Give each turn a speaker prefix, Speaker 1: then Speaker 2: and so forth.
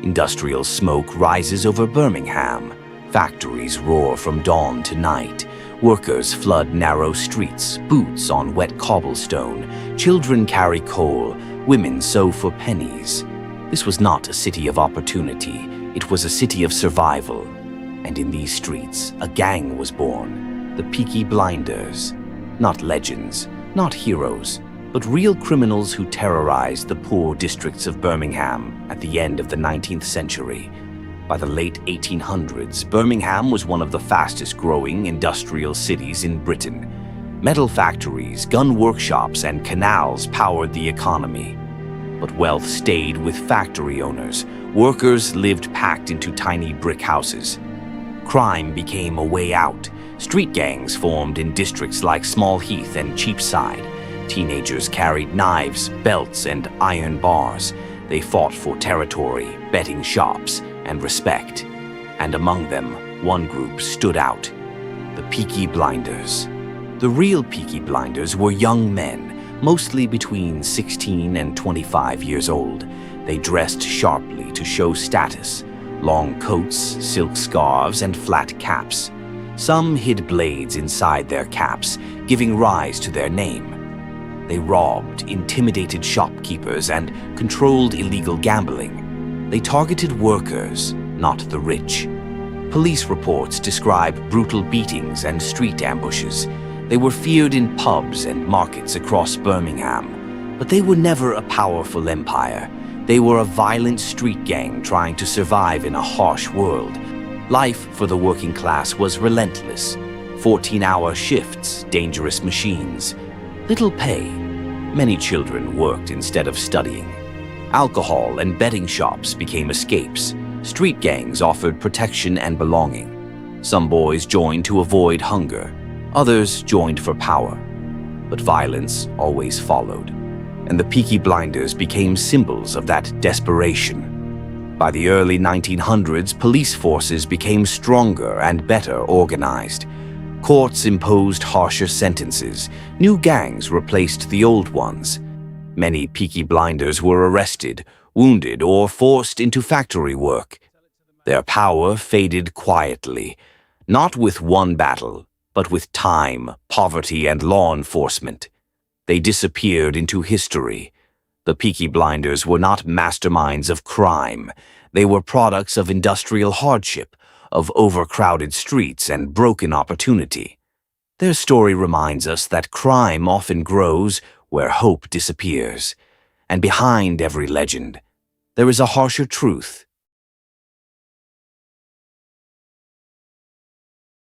Speaker 1: Industrial smoke rises over Birmingham. Factories roar from dawn to night. Workers flood narrow streets, boots on wet cobblestone. Children carry coal, women sew for pennies. This was not a city of opportunity, it was a city of survival. And in these streets, a gang was born, the Peaky Blinders. Not legends, not heroes, but real criminals who terrorized the poor districts of Birmingham at the end of the 19th century. By the late 1800s, Birmingham was one of the fastest-growing industrial cities in Britain. Metal factories, gun workshops, and canals powered the economy. But wealth stayed with factory owners. Workers lived packed into tiny brick houses. Crime became a way out. Street gangs formed in districts like Small Heath and Cheapside. Teenagers carried knives, belts, and iron bars. They fought for territory, betting shops, and respect. And among them, one group stood out: the Peaky Blinders. The real Peaky Blinders were young men, mostly between 16 and 25 years old. They dressed sharply to show status: long coats, silk scarves, and flat caps. Some hid blades inside their caps, giving rise to their name. They robbed, intimidated shopkeepers, and controlled illegal gambling. They targeted workers, not the rich. Police reports describe brutal beatings and street ambushes. They were feared in pubs and markets across Birmingham. But they were never a powerful empire. They were a violent street gang trying to survive in a harsh world. Life for the working class was relentless. 14-hour shifts, dangerous machines. Little pay. Many children worked instead of studying. Alcohol and betting shops became escapes. Street gangs offered protection and belonging. Some boys joined to avoid hunger. Others joined for power. But violence always followed. And the Peaky Blinders became symbols of that desperation. By the early 1900s, police forces became stronger and better organized. Courts imposed harsher sentences. New gangs replaced the old ones. Many Peaky Blinders were arrested, wounded, or forced into factory work. Their power faded quietly, not with one battle, but with time, poverty, and law enforcement. They disappeared into history. The Peaky Blinders were not masterminds of crime. They were products of industrial hardship, of overcrowded streets and broken opportunity. Their story reminds us that crime often grows where hope disappears. And behind every legend, there is a harsher truth.